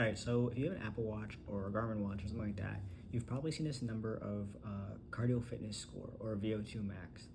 All right, so if you have an Apple Watch or a Garmin watch or something like that, you've probably seen this number of cardio fitness score or VO2 max,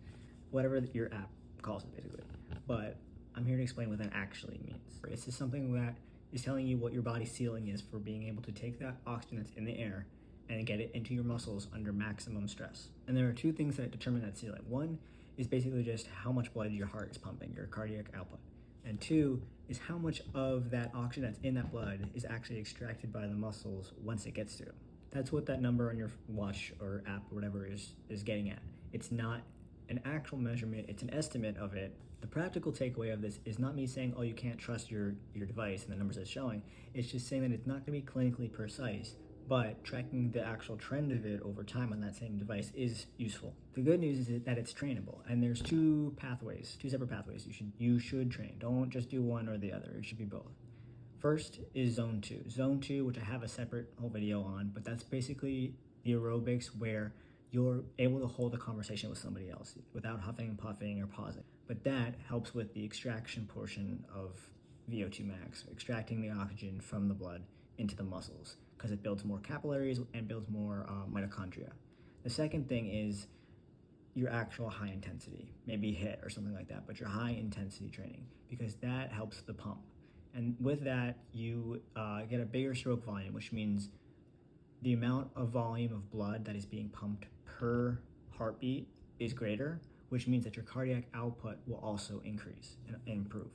whatever your app calls it basically. But I'm here to explain what that actually means. It's just something that is telling you what your body's ceiling is for being able to take that oxygen that's in the air and get it into your muscles under maximum stress. And there are two things that determine that ceiling. One is basically just how much blood your heart is pumping, your cardiac output. And two is how much of that oxygen that's in that blood is actually extracted by the muscles once it gets to them. That's what that number on your watch or app or whatever is getting at. It's not an actual measurement, it's an estimate of it. The practical takeaway of this is not me saying, oh, you can't trust your device and the numbers it's showing. It's just saying that it's not gonna be clinically precise, but tracking the actual trend of it over time on that same device is useful. The good news is that it's trainable, and there's two separate pathways you should train. Don't just do one or the other, it should be both. First is zone 2. Zone 2, which I have a separate whole video on, but that's basically the aerobics where you're able to hold a conversation with somebody else without huffing and puffing or pausing. But that helps with the extraction portion of VO2 max, extracting the oxygen from the blood into the muscles, because it builds more capillaries and builds more mitochondria. The second thing is your actual high intensity, maybe HIIT or something like that, but your high intensity training, because that helps the pump. And with that, you get a bigger stroke volume, which means the amount of volume of blood that is being pumped per heartbeat is greater, which means that your cardiac output will also increase and improve.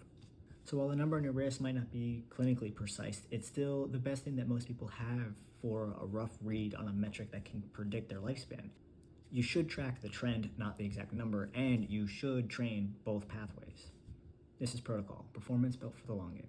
So while the number on your wrist might not be clinically precise, it's still the best thing that most people have for a rough read on a metric that can predict their lifespan. You should track the trend, not the exact number, and you should train both pathways. This is Protocol, performance built for the long game.